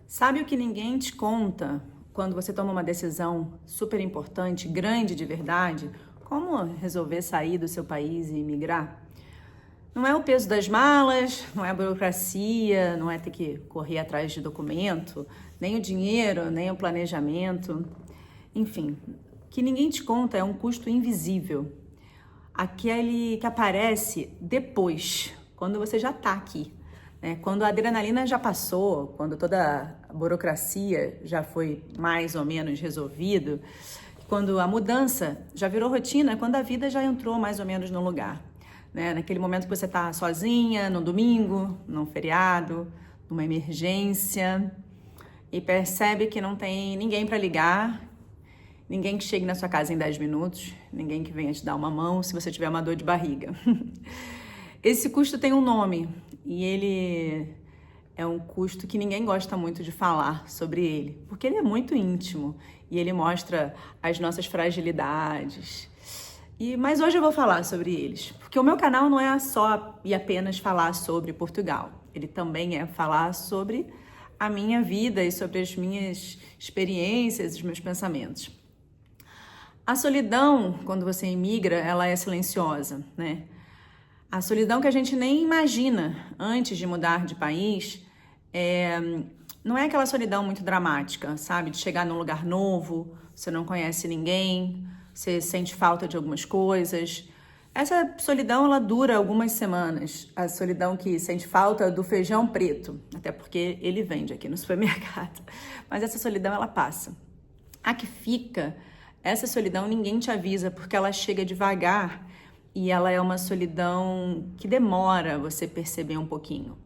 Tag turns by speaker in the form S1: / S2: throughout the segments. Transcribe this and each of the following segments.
S1: Sabe o que ninguém te conta quando você toma uma decisão super importante, grande de verdade? Como resolver sair do seu país e migrar? Não é o peso das malas, não é a burocracia, não é ter que correr atrás de documento, nem o dinheiro, nem o planejamento. Enfim, o que ninguém te conta é um custo invisível. Aquele que aparece depois, quando você já está aqui. Quando a adrenalina já passou, quando toda a burocracia já foi mais ou menos resolvido, quando a mudança já virou rotina, quando a vida já entrou mais ou menos no lugar. Naquele momento que você está sozinha, no domingo, num feriado, numa emergência, e percebe que não tem ninguém para ligar, ninguém que chegue na sua casa em 10 minutos, ninguém que venha te dar uma mão se você tiver uma dor de barriga. Esse custo tem um nome e ele é um custo que ninguém gosta muito de falar sobre ele, porque ele é muito íntimo e ele mostra as nossas fragilidades. Mas hoje eu vou falar sobre eles, porque o meu canal não é só e apenas falar sobre Portugal. Ele também é falar sobre a minha vida e sobre as minhas experiências, os meus pensamentos. A solidão, quando você imigra, ela é silenciosa, né? A solidão que a gente nem imagina antes de mudar de país não é aquela solidão muito dramática, sabe? De chegar num lugar novo, você não conhece ninguém, você sente falta de algumas coisas. Essa solidão, ela dura algumas semanas. A solidão que sente falta do feijão preto, até porque ele vende aqui no supermercado. Mas essa solidão, ela passa. A que fica, essa solidão ninguém te avisa, porque ela chega devagar e ela é uma solidão que demora você perceber um pouquinho.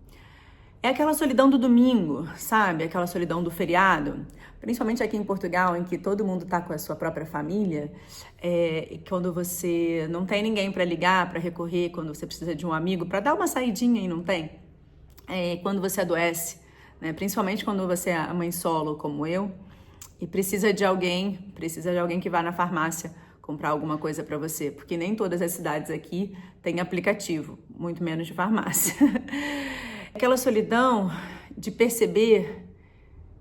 S1: É aquela solidão do domingo, sabe? Aquela solidão do feriado, principalmente aqui em Portugal, em que todo mundo tá com a sua própria família, quando você não tem ninguém para ligar, para recorrer, quando você precisa de um amigo para dar uma saidinha e não tem. Quando você adoece, né? Principalmente quando você é mãe solo como eu e precisa de alguém que vá na farmácia comprar alguma coisa para você, porque nem todas as cidades aqui têm aplicativo, muito menos de farmácia. Aquela solidão de perceber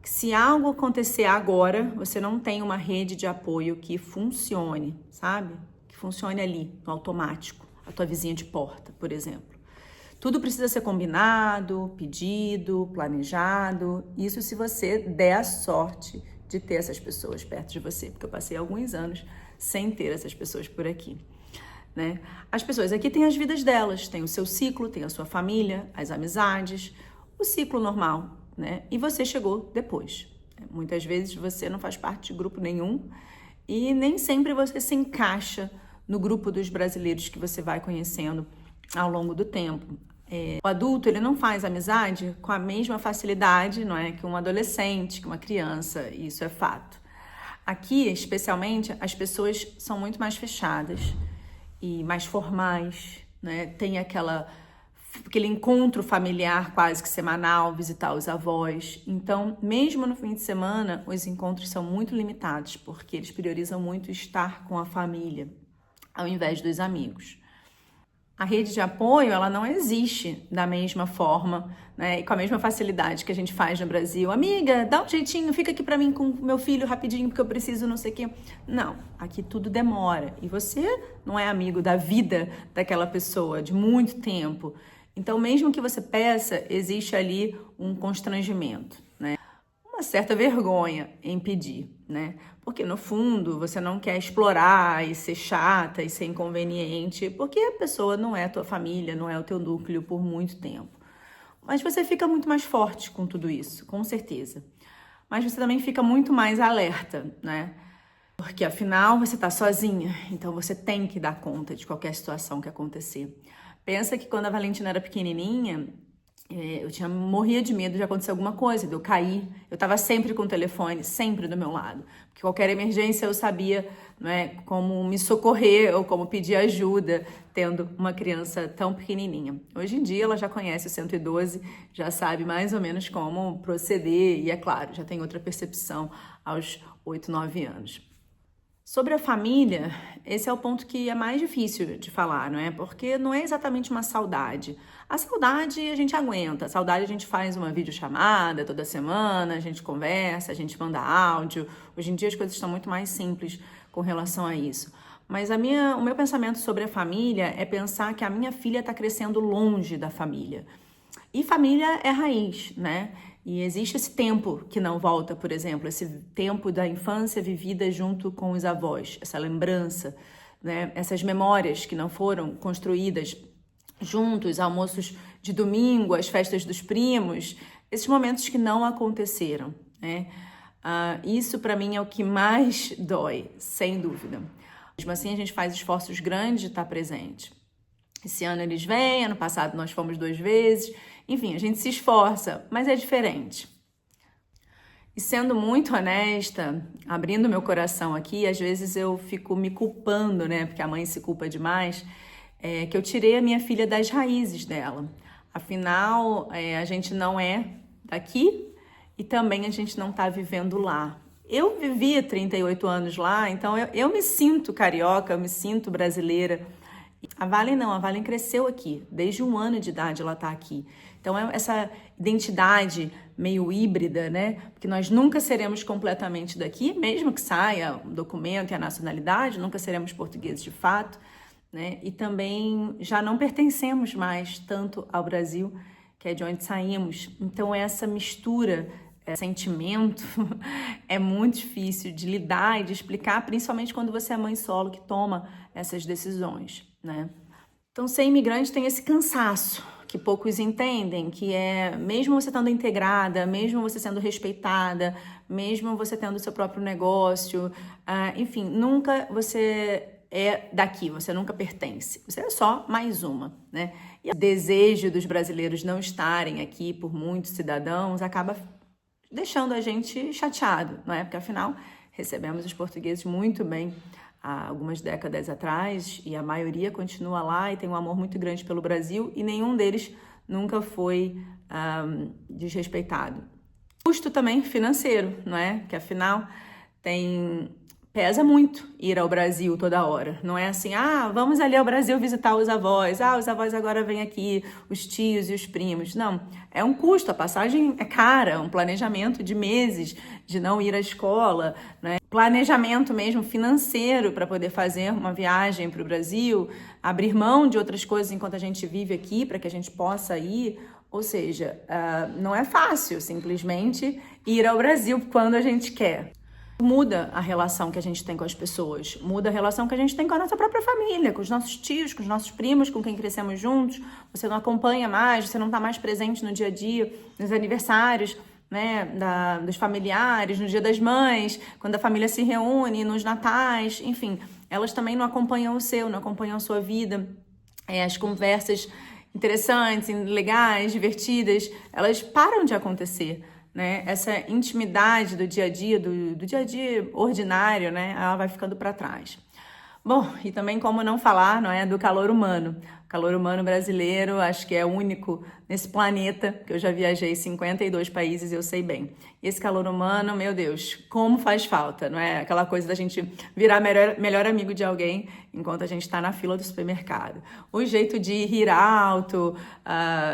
S1: que se algo acontecer agora, você não tem uma rede de apoio que funcione, sabe? Que funcione ali, no automático, a tua vizinha de porta, por exemplo. Tudo precisa ser combinado, pedido, planejado, isso se você der a sorte de ter essas pessoas perto de você, porque eu passei alguns anos sem ter essas pessoas por aqui, né? As pessoas aqui têm as vidas delas, têm o seu ciclo, têm a sua família, as amizades, o ciclo normal, né? E você chegou depois. Muitas vezes você não faz parte de grupo nenhum e nem sempre você se encaixa no grupo dos brasileiros que você vai conhecendo ao longo do tempo. O adulto, ele não faz amizade com a mesma facilidade, não é, que um adolescente, que uma criança, isso é fato. Aqui, especialmente, as pessoas são muito mais fechadas e mais formais, né? Tem aquele encontro familiar quase que semanal, visitar os avós. Então, mesmo no fim de semana, os encontros são muito limitados, porque eles priorizam muito estar com a família, ao invés dos amigos. A rede de apoio, ela não existe da mesma forma, né, e com a mesma facilidade que a gente faz no Brasil. Amiga, dá um jeitinho, fica aqui pra mim com meu filho rapidinho, porque eu preciso não sei o quê. Não, aqui tudo demora. E você não é amigo da vida daquela pessoa de muito tempo. Então, mesmo que você peça, existe ali um constrangimento, né? Uma certa vergonha em pedir, né? Porque no fundo você não quer explorar e ser chata e ser inconveniente, porque a pessoa não é a tua família, não é o teu núcleo por muito tempo. Mas você fica muito mais forte com tudo isso, com certeza. Mas você também fica muito mais alerta, né? Porque afinal você tá sozinha, então você tem que dar conta de qualquer situação que acontecer. Pensa que quando a Valentina era pequenininha, eu morria de medo de acontecer alguma coisa, de eu cair. Eu estava sempre com o telefone, sempre do meu lado. Porque qualquer emergência eu sabia, né, como me socorrer ou como pedir ajuda, tendo uma criança tão pequenininha. Hoje em dia ela já conhece o 112, já sabe mais ou menos como proceder e, é claro, já tem outra percepção aos 8, 9 anos. Sobre a família, esse é o ponto que é mais difícil de falar, não é? Porque não é exatamente uma saudade. A saudade a gente aguenta, a saudade a gente faz uma videochamada toda semana, a gente conversa, a gente manda áudio. Hoje em dia as coisas estão muito mais simples com relação a isso. Mas o meu pensamento sobre a família é pensar que a minha filha está crescendo longe da família. E família é raiz, né? E existe esse tempo que não volta, por exemplo, esse tempo da infância vivida junto com os avós, essa lembrança, né? Essas memórias que não foram construídas juntos, almoços de domingo, as festas dos primos, esses momentos que não aconteceram, né? Isso para mim é o que mais dói, sem dúvida. Mesmo assim, a gente faz esforços grandes de estar presente. Esse ano eles vêm, ano passado nós fomos 2 vezes. Enfim, a gente se esforça, mas é diferente. E sendo muito honesta, abrindo meu coração aqui, às vezes eu fico me culpando, né? Porque a mãe se culpa demais, que eu tirei a minha filha das raízes dela. Afinal, a gente não é daqui e também a gente não está vivendo lá. Eu vivi 38 anos lá, então eu me sinto carioca, eu me sinto brasileira. A Valen cresceu aqui, desde 1 ano de idade ela está aqui. Então é essa identidade meio híbrida, né? Porque nós nunca seremos completamente daqui, mesmo que saia o documento e a nacionalidade, nunca seremos portugueses de fato, né? E também já não pertencemos mais tanto ao Brasil, que é de onde saímos. Então essa mistura, sentimento, é muito difícil de lidar e de explicar, principalmente quando você é mãe solo que toma essas decisões, né? Então, ser imigrante tem esse cansaço que poucos entendem, que é, mesmo você estando integrada, mesmo você sendo respeitada, mesmo você tendo o seu próprio negócio, enfim, nunca você é daqui, você nunca pertence. Você é só mais uma, né? E o desejo dos brasileiros não estarem aqui por muitos cidadãos acaba deixando a gente chateado, não é? Porque, afinal, recebemos os portugueses muito bem há algumas décadas atrás e a maioria continua lá e tem um amor muito grande pelo Brasil e nenhum deles nunca foi desrespeitado. Custo também financeiro, não é? Porque, afinal, pesa muito ir ao Brasil toda hora. Não é assim, vamos ali ao Brasil visitar os avós. Os avós agora vêm aqui, os tios e os primos. Não, é um custo. A passagem é cara, um planejamento de meses de não ir à escola, né? Planejamento mesmo financeiro para poder fazer uma viagem para o Brasil, abrir mão de outras coisas enquanto a gente vive aqui para que a gente possa ir. Ou seja, não é fácil simplesmente ir ao Brasil quando a gente quer. Muda a relação que a gente tem com as pessoas, muda a relação que a gente tem com a nossa própria família, com os nossos tios, com os nossos primos, com quem crescemos juntos. Você não acompanha mais, você não está mais presente no dia a dia, nos aniversários, né, dos familiares, no dia das mães, quando a família se reúne, nos natais, enfim. Elas também não acompanham o seu, não acompanham a sua vida. As conversas interessantes, legais, divertidas, elas param de acontecer, né? Essa intimidade do dia a dia, do dia a dia ordinário, né? Ela vai ficando para trás. Bom, e também como não falar, não é, do calor humano. O calor humano brasileiro, acho que é único nesse planeta, que eu já viajei 52 países e eu sei bem. E esse calor humano, meu Deus, como faz falta, não é? Aquela coisa da gente virar melhor amigo de alguém enquanto a gente está na fila do supermercado. O jeito de rir alto,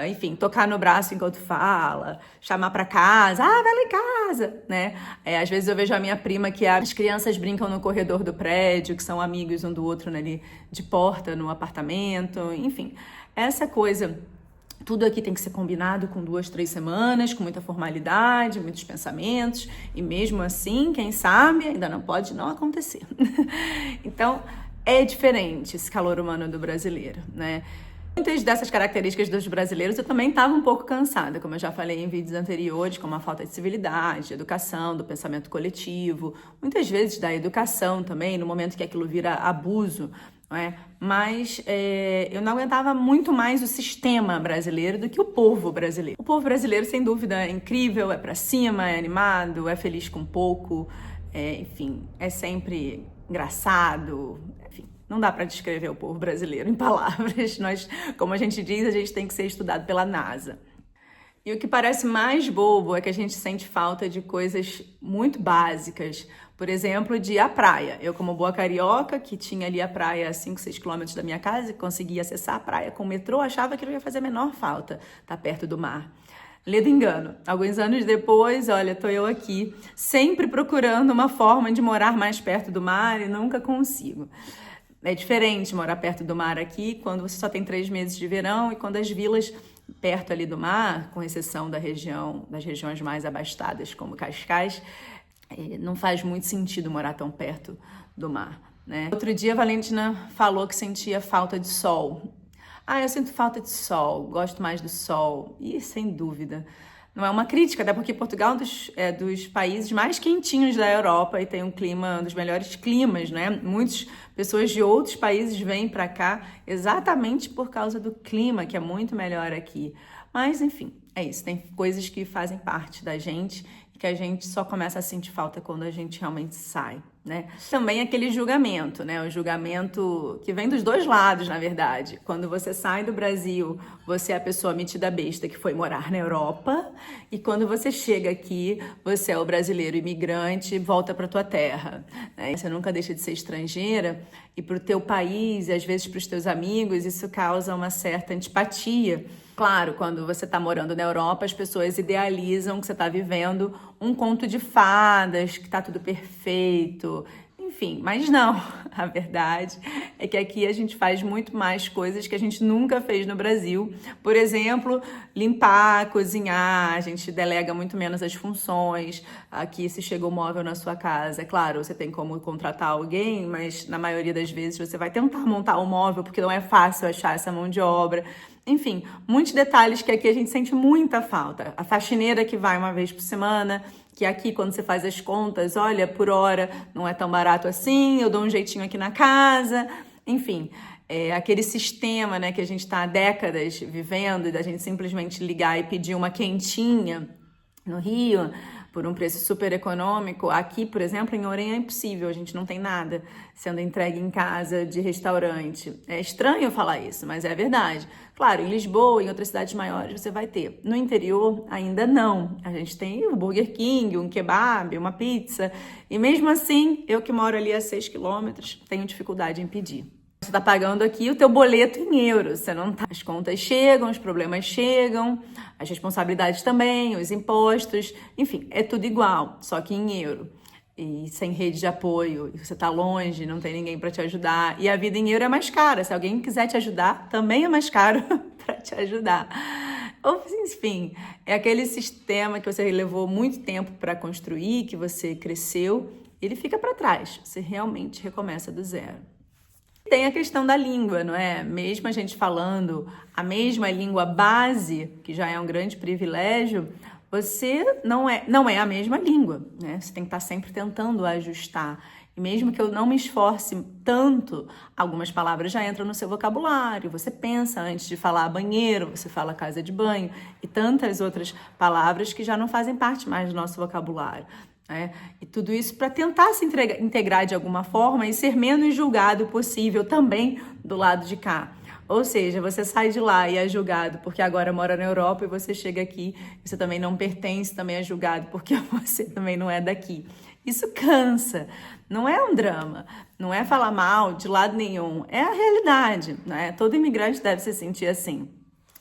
S1: enfim, tocar no braço enquanto fala, chamar para casa, vai lá em casa, né? Às vezes eu vejo a minha prima que as crianças brincam no corredor do prédio, que são amigos um do outro ali de porta no apartamento, enfim, essa coisa. Tudo aqui tem que ser combinado com 2, 3 semanas, com muita formalidade, muitos pensamentos, e mesmo assim, quem sabe, ainda não pode não acontecer. Então, é diferente esse calor humano do brasileiro, né? Muitas dessas características dos brasileiros eu também estava um pouco cansada, como eu já falei em vídeos anteriores, como a falta de civilidade, educação, do pensamento coletivo, muitas vezes da educação também, no momento que aquilo vira abuso, não é? Mas eu não aguentava muito mais o sistema brasileiro do que o povo brasileiro. O povo brasileiro, sem dúvida, é incrível, é pra cima, é animado, é feliz com pouco, enfim, é sempre engraçado, enfim. Não dá para descrever o povo brasileiro em palavras. Nós, como a gente diz, a gente tem que ser estudado pela NASA. E o que parece mais bobo é que a gente sente falta de coisas muito básicas. Por exemplo, de ir à praia. Eu, como boa carioca, que tinha ali a praia a 5, 6 quilômetros da minha casa, e conseguia acessar a praia com o metrô, achava que não ia fazer a menor falta estar perto do mar. Ledo engano. Alguns anos depois, olha, tô eu aqui, sempre procurando uma forma de morar mais perto do mar e nunca consigo. É diferente morar perto do mar aqui, quando você só tem 3 meses de verão e quando as vilas perto ali do mar, com exceção das regiões mais abastadas, como Cascais, não faz muito sentido morar tão perto do mar, né? Outro dia a Valentina falou que sentia falta de sol. Eu sinto falta de sol, gosto mais do sol. E sem dúvida, não é uma crítica, até porque Portugal é dos países mais quentinhos da Europa e tem um dos melhores climas, né? Muitas pessoas de outros países vêm para cá exatamente por causa do clima, que é muito melhor aqui. Mas, enfim, é isso. Tem coisas que fazem parte da gente e que a gente só começa a sentir falta quando a gente realmente sai, né? Também aquele julgamento, né? O julgamento que vem dos dois lados, na verdade. Quando você sai do Brasil, você é a pessoa metida besta que foi morar na Europa, e quando você chega aqui, você é o brasileiro imigrante e volta para tua terra, né? Você nunca deixa de ser estrangeira, e para o teu país e às vezes para os teus amigos, isso causa uma certa antipatia. Claro, quando você está morando na Europa, as pessoas idealizam que você está vivendo um conto de fadas, que está tudo perfeito, enfim, mas não. A verdade é que aqui a gente faz muito mais coisas que a gente nunca fez no Brasil. Por exemplo, limpar, cozinhar, a gente delega muito menos as funções. Aqui, se chega um móvel na sua casa, é claro, você tem como contratar alguém, mas na maioria das vezes você vai tentar montar um móvel, porque não é fácil achar essa mão de obra. Enfim, muitos detalhes que aqui a gente sente muita falta. A faxineira que vai uma vez por semana, que aqui quando você faz as contas, olha, por hora não é tão barato assim, eu dou um jeitinho aqui na casa. Enfim, aquele sistema, né, que a gente está há décadas vivendo, da gente simplesmente ligar e pedir uma quentinha no Rio por um preço super econômico. Aqui, por exemplo, em Orem é impossível, a gente não tem nada sendo entregue em casa de restaurante. É estranho falar isso, mas é verdade. Claro, em Lisboa e em outras cidades maiores você vai ter. No interior, ainda não. A gente tem o Burger King, um kebab, uma pizza. E mesmo assim, eu que moro ali a 6 quilômetros, tenho dificuldade em pedir. Você está pagando aqui o teu boleto em euros, você não tá. As contas chegam, os problemas chegam, as responsabilidades também, os impostos, enfim, é tudo igual, só que em euro. E sem rede de apoio, e você está longe, não tem ninguém para te ajudar. E a vida em euro é mais cara, se alguém quiser te ajudar, também é mais caro para te ajudar. Ou, enfim, é aquele sistema que você levou muito tempo para construir, que você cresceu, ele fica para trás, você realmente recomeça do zero. Tem a questão da língua, não é? Mesmo a gente falando a mesma língua base, que já é um grande privilégio, você não é a mesma língua, né? Você tem que estar sempre tentando ajustar. E mesmo que eu não me esforce tanto, algumas palavras já entram no seu vocabulário. Você pensa antes de falar banheiro, você fala casa de banho, e tantas outras palavras que já não fazem parte mais do nosso vocabulário. E tudo isso para tentar se integrar de alguma forma e ser menos julgado possível também do lado de cá. Ou seja, você sai de lá e é julgado porque agora mora na Europa, e você chega aqui e você também não pertence, também é julgado porque você também não é daqui. Isso cansa, não é um drama, não é falar mal de lado nenhum, é a realidade, né? Todo imigrante deve se sentir assim.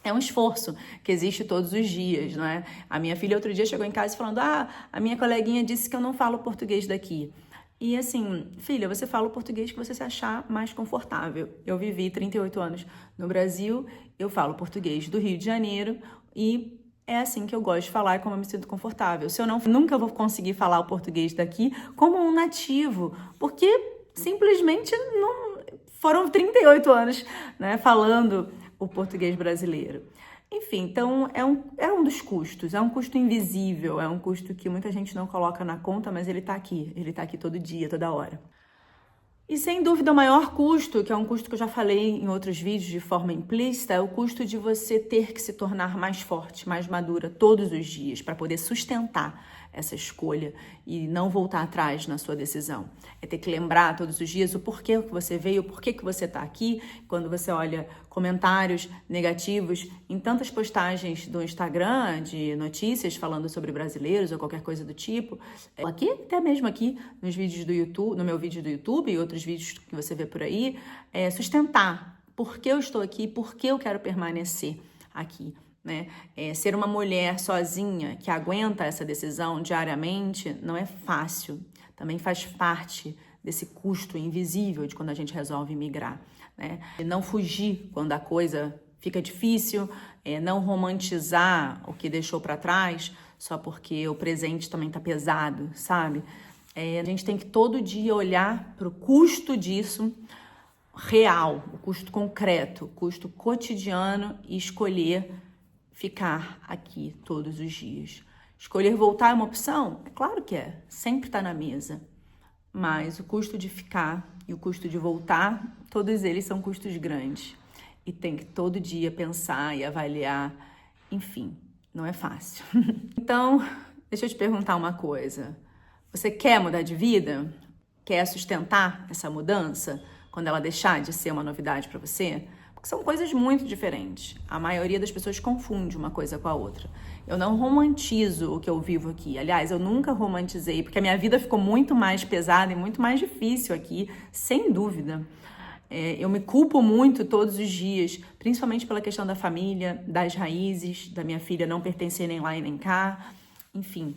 S1: É um esforço que existe todos os dias, não é? A minha filha outro dia chegou em casa falando: a minha coleguinha disse que eu não falo português daqui. E assim, filha, você fala o português que você se achar mais confortável. Eu vivi 38 anos no Brasil, eu falo português do Rio de Janeiro e é assim que eu gosto de falar e como eu me sinto confortável. Se eu não, nunca vou conseguir falar o português daqui como um nativo, porque simplesmente não foram 38 anos, né, falando o português brasileiro. Enfim, então é um dos custos, é um custo invisível, é um custo que muita gente não coloca na conta, mas ele tá aqui todo dia, toda hora. E sem dúvida o maior custo, que é um custo que eu já falei em outros vídeos de forma implícita, é o custo de você ter que se tornar mais forte, mais madura todos os dias para poder sustentar essa escolha e não voltar atrás na sua decisão. É ter que lembrar todos os dias o porquê que você veio, o porquê que você está aqui. Quando você olha comentários negativos em tantas postagens do Instagram, de notícias falando sobre brasileiros ou qualquer coisa do tipo, aqui, até mesmo aqui nos vídeos do YouTube, no meu vídeo do YouTube e outros vídeos que você vê por aí, sustentar por que eu estou aqui, por que eu quero permanecer aqui. Né? Ser uma mulher sozinha que aguenta essa decisão diariamente não é fácil. Também faz parte desse custo invisível de quando a gente resolve migrar. Né? E não fugir quando a coisa fica difícil, não romantizar o que deixou para trás só porque o presente também está pesado, sabe? A gente tem que todo dia olhar para o custo disso real, o custo concreto, o custo cotidiano e escolher ficar aqui todos os dias. Escolher voltar é uma opção? É claro que é, sempre está na mesa. Mas o custo de ficar e o custo de voltar, todos eles são custos grandes. E tem que todo dia pensar e avaliar. Enfim, não é fácil. Então, deixa eu te perguntar uma coisa. Você quer mudar de vida? Quer sustentar essa mudança quando ela deixar de ser uma novidade para você? Porque são coisas muito diferentes. A maioria das pessoas confunde uma coisa com a outra. Eu não romantizo o que eu vivo aqui. Aliás, eu nunca romantizei, porque a minha vida ficou muito mais pesada e muito mais difícil aqui, sem dúvida. Eu me culpo muito todos os dias, principalmente pela questão da família, das raízes, da minha filha não pertencer nem lá e nem cá, enfim.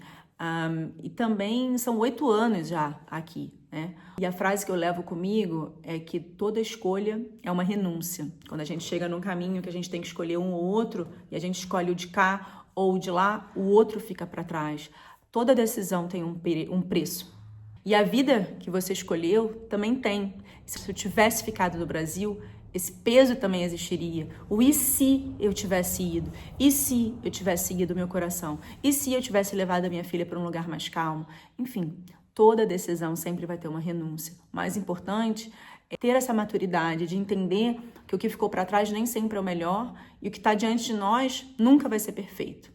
S1: E também são 8 anos já aqui, né? E a frase que eu levo comigo é que toda escolha é uma renúncia. Quando a gente chega num caminho que a gente tem que escolher um ou outro, e a gente escolhe o de cá ou o de lá, o outro fica para trás. Toda decisão tem um preço. E a vida que você escolheu também tem. Se eu tivesse ficado no Brasil, esse peso também existiria. O e se eu tivesse ido? E se eu tivesse seguido o meu coração? E se eu tivesse levado a minha filha para um lugar mais calmo? Enfim, toda decisão sempre vai ter uma renúncia. O mais importante é ter essa maturidade de entender que o que ficou para trás nem sempre é o melhor e o que está diante de nós nunca vai ser perfeito.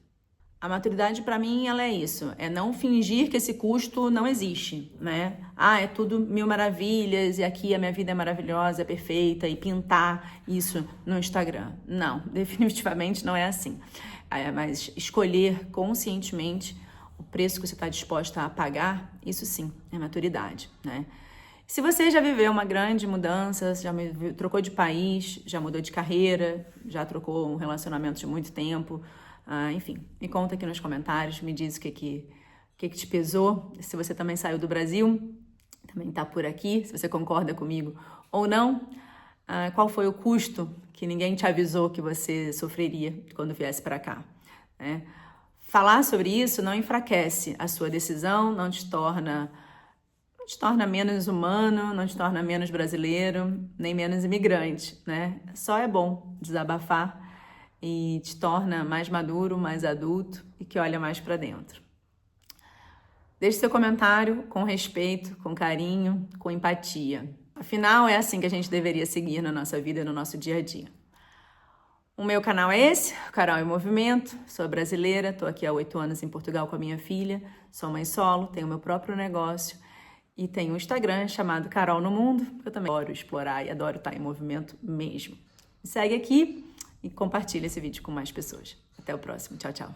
S1: A maturidade, para mim, ela é isso. É não fingir que esse custo não existe, né? É tudo mil maravilhas e aqui a minha vida é maravilhosa, é perfeita e pintar isso no Instagram. Não, definitivamente não é assim. Mas escolher conscientemente o preço que você está disposta a pagar, isso sim é maturidade, né? Se você já viveu uma grande mudança, já trocou de país, já mudou de carreira, já trocou um relacionamento de muito tempo, enfim, me conta aqui nos comentários, me diz o que te pesou, se você também saiu do Brasil, também está por aqui, se você concorda comigo ou não, qual foi o custo que ninguém te avisou que você sofreria quando viesse para cá, né? Falar sobre isso não enfraquece a sua decisão, não te torna menos humano, não te torna menos brasileiro, nem menos imigrante, né? Só é bom desabafar e te torna mais maduro, mais adulto e que olha mais para dentro. Deixe seu comentário com respeito, com carinho, com empatia. Afinal, é assim que a gente deveria seguir na nossa vida e no nosso dia a dia. O meu canal é esse, o Carol em Movimento. Sou brasileira, estou aqui há 8 anos em Portugal com a minha filha. Sou mãe solo, tenho meu próprio negócio e tenho um Instagram chamado Carol no Mundo. Eu também adoro explorar e adoro estar em movimento mesmo. Me segue aqui e compartilha esse vídeo com mais pessoas. Até o próximo. Tchau, tchau.